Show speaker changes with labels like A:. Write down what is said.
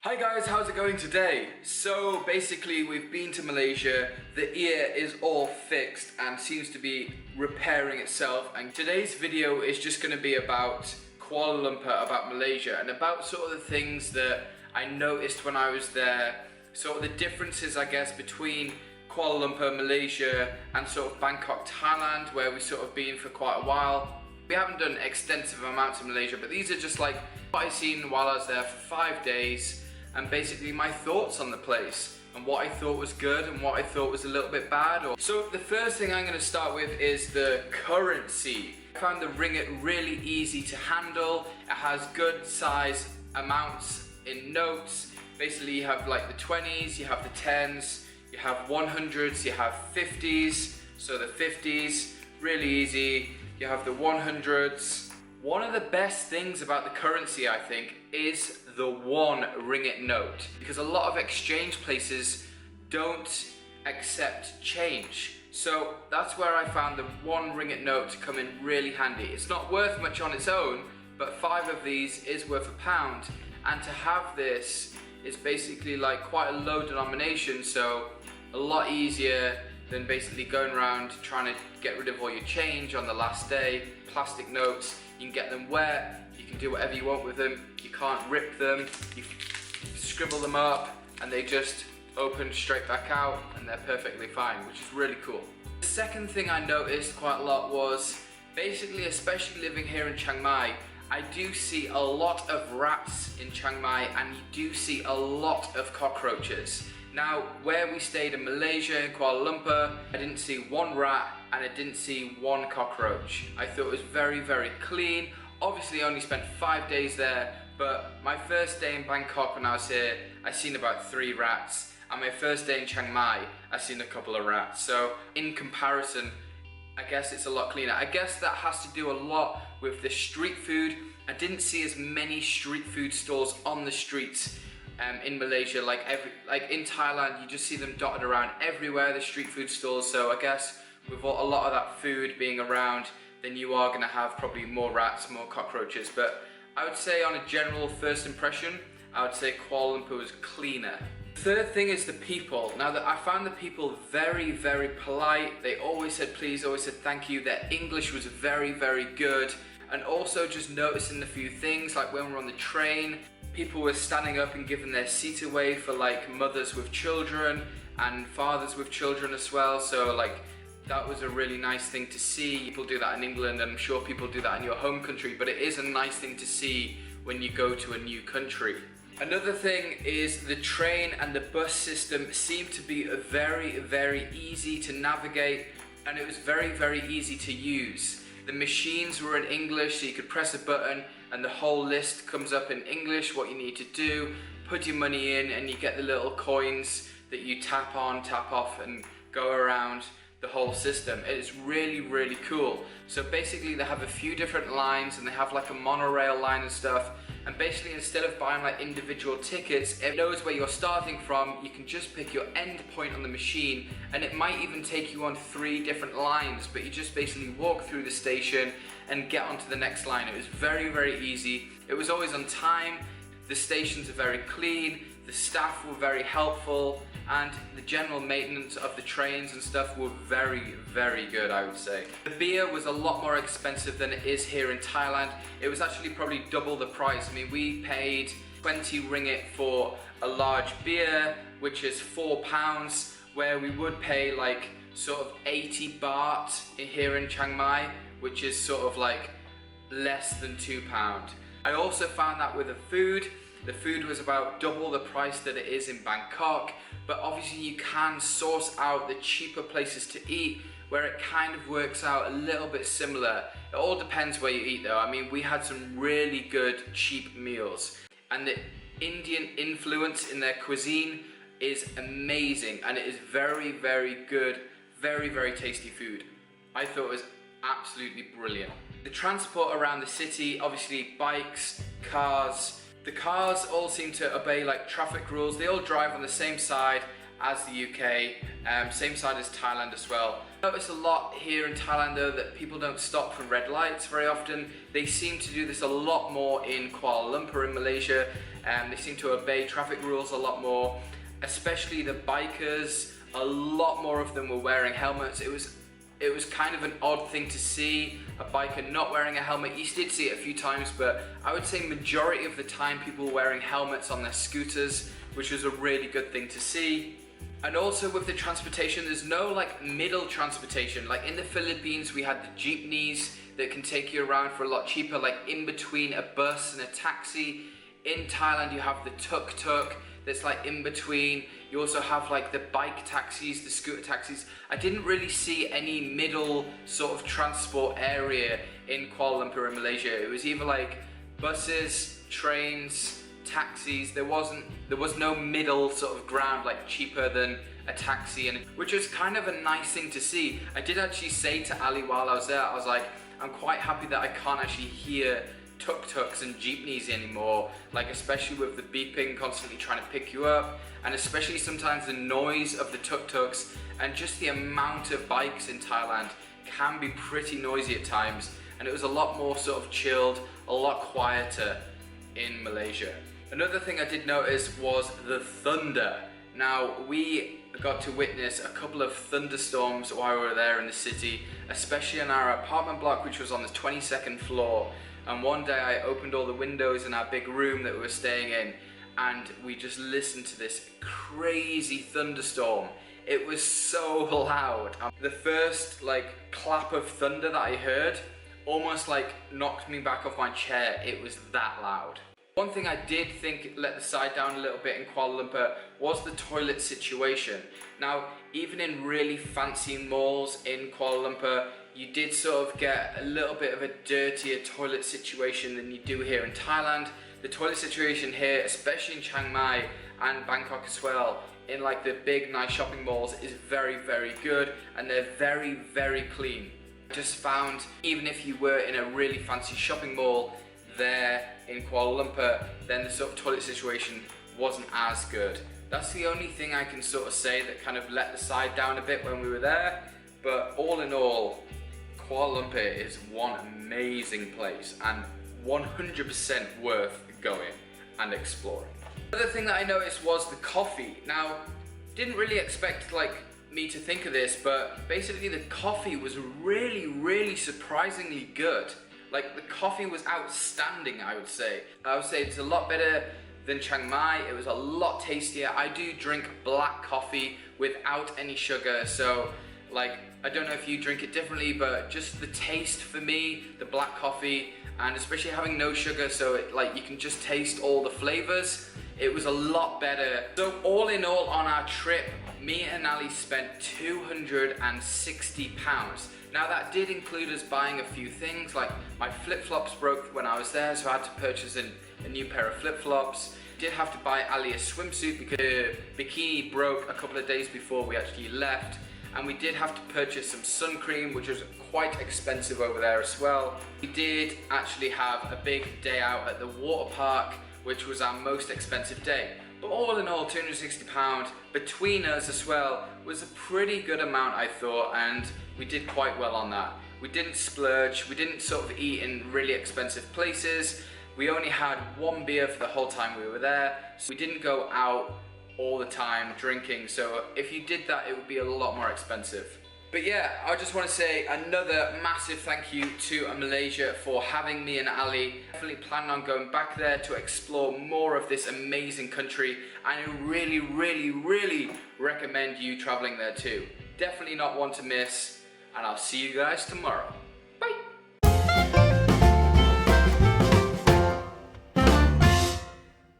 A: Hi guys, how's it going today? So basically we've been to Malaysia, the ear is all fixed and seems to be repairing itself, and today's video is just going to be about Kuala Lumpur, about Malaysia, and about sort of the things that I noticed when I was there, sort of the differences I guess between Kuala Lumpur, Malaysia and sort of Bangkok, Thailand, where we've sort of been for quite a while. We haven't done extensive amounts of Malaysia, but these are just like what I seen while I was there for 5 days, and basically my thoughts on the place and what I thought was good and what I thought was a little bit bad. So the first thing I'm going to start with is the currency. I found the ringgit really easy to handle. It has good size amounts in notes. Basically you have like the 20s, you have the 10s, you have 100s, you have 50s. So the 50s, really easy. You have the 100s. One of the best things about the currency, I think, is the 1 ringgit note, because a lot of exchange places don't accept change. So that's where I found the 1 ringgit note to come in really handy. It's not worth much on its own, but 5 of these is worth £1. And to have this is basically like quite a low denomination, so a lot easier than basically going around trying to get rid of all your change on the last day. Plastic notes, you can get them wet, you can do whatever you want with them, you can't rip them, you scribble them up and they just open straight back out and they're perfectly fine, which is really cool. The second thing I noticed quite a lot was basically, especially living here in Chiang Mai, I do see a lot of rats in Chiang Mai and you do see a lot of cockroaches. Now, where we stayed in Malaysia, in Kuala Lumpur, I didn't see 1 rat and I didn't see 1 cockroach. I thought it was very, very clean. Obviously, I only spent 5 days there, but my first day in Bangkok when I was here, I seen about 3 rats. And my first day in Chiang Mai, I seen a couple of rats. So, in comparison, I guess it's a lot cleaner. I guess that has to do a lot with the street food. I didn't see as many street food stalls on the streets in Malaysia, like in Thailand, you just see them dotted around everywhere, the street food stalls. So I guess with a lot of that food being around, then you are going to have probably more rats, more cockroaches. But I would say on a general first impression, I would say Kuala Lumpur was cleaner. Third thing is the people. Now that I found the people very, very polite. They always said please, always said thank you. Their English was very, very good. And also just noticing a few things, like when we were on the train, people were standing up and giving their seat away for like mothers with children and fathers with children as well. So like that was a really nice thing to see. People do that in England, and I'm sure people do that in your home country, but it is a nice thing to see when you go to a new country. Another thing is the train and the bus system seemed to be very, very easy to navigate, and it was very, very easy to use. The machines were in English, so you could press a button and the whole list comes up in English, what you need to do, put your money in, and you get the little coins that you tap on, tap off, and go around the whole system. It is really, really cool. So basically they have a few different lines and they have like a monorail line and stuff, and basically instead of buying like individual tickets, it knows where you're starting from. You can just pick your end point on the machine, and it might even take you on 3 different lines, but you just basically walk through the station and get onto the next line. It was very, very easy. It was always on time. The stations are very clean. The staff were very helpful, and the general maintenance of the trains and stuff were very, very good, I would say. The beer was a lot more expensive than it is here in Thailand. It was actually probably double the price. I mean, we paid 20 ringgit for a large beer, which is £4, where we would pay like sort of 80 baht here in Chiang Mai, which is sort of like less than £2. I also found that with the food was about double the price that it is in Bangkok, but obviously you can source out the cheaper places to eat where it kind of works out a little bit similar. It all depends where you eat though. I mean, we had some really good cheap meals, and the Indian influence in their cuisine is amazing, and it is very, very good, very, very tasty food. I thought it was absolutely brilliant. The transport around the city, obviously bikes, cars. The cars all seem to obey like traffic rules. They all drive on the same side, as the UK, same side as Thailand as well. I notice a lot here in Thailand though that people don't stop for red lights very often. They seem to do this a lot more in Kuala Lumpur in Malaysia. They seem to obey traffic rules a lot more, especially the bikers. A lot more of them were wearing helmets. It was kind of an odd thing to see, a biker not wearing a helmet. You did see it a few times, but I would say majority of the time people were wearing helmets on their scooters, which was a really good thing to see. And also with the transportation, there's no like middle transportation. Like in the Philippines, we had the jeepneys that can take you around for a lot cheaper, like in between a bus and a taxi. In Thailand, you have the tuk-tuk that's like in between. You also have like the bike taxis, the scooter taxis. I didn't really see any middle sort of transport area in Kuala Lumpur in Malaysia. It was either like buses, trains, taxis. There was no middle sort of ground like cheaper than a taxi, and which was kind of a nice thing to see. I did actually say to Ali while I was there, I was like, I'm quite happy that I can't actually hear tuk-tuks and jeepneys anymore, like especially with the beeping constantly trying to pick you up, and especially sometimes the noise of the tuk-tuks and just the amount of bikes in Thailand can be pretty noisy at times, and it was a lot more sort of chilled, a lot quieter in Malaysia. Another thing I did notice was the thunder. Now we got to witness a couple of thunderstorms while we were there in the city, especially in our apartment block, which was on the 22nd floor. And one day I opened all the windows in our big room that we were staying in, and we just listened to this crazy thunderstorm. It was so loud. The first like clap of thunder that I heard almost like knocked me back off my chair. It was that loud. One thing I did think let the side down a little bit in Kuala Lumpur was the toilet situation. Now, even in really fancy malls in Kuala Lumpur, you did sort of get a little bit of a dirtier toilet situation than you do here in Thailand. The toilet situation here, especially in Chiang Mai and Bangkok as well, in like the big nice shopping malls, is very, very good, and they're very, very clean. I just found even if you were in a really fancy shopping mall there in Kuala Lumpur, then the sort of toilet situation wasn't as good. That's the only thing I can sort of say that kind of let the side down a bit when we were there. But all in all, Kuala Lumpur is one amazing place and 100% worth going and exploring. Another thing that I noticed was the coffee. Now, didn't really expect like me to think of this, but basically the coffee was really, really surprisingly good. Like the coffee was outstanding, I would say. I would say it's a lot better than Chiang Mai. It was a lot tastier. I do drink black coffee without any sugar, so like I don't know if you drink it differently, but just the taste for me, the black coffee, and especially having no sugar, so it like you can just taste all the flavors. It was a lot better. So all in all on our trip, me and Ali spent £260. Now that did include us buying a few things, like my flip-flops broke when I was there, so I had to purchase a new pair of flip-flops. Did have to buy Ali a swimsuit because the bikini broke a couple of days before we actually left. And we did have to purchase some sun cream, which was quite expensive over there as well. We did actually have a big day out at the water park, which was our most expensive day. But all in all, £260 between us as well was a pretty good amount, I thought, and we did quite well on that. We didn't splurge, we didn't sort of eat in really expensive places. We only had one beer for the whole time we were there, so we didn't go out all the time drinking, so if you did that, it would be a lot more expensive. But yeah, I just want to say another massive thank you to Malaysia for having me and Ali. Definitely plan on going back there to explore more of this amazing country, and I really, really, really recommend you traveling there too. Definitely not one to miss, and I'll see you guys tomorrow.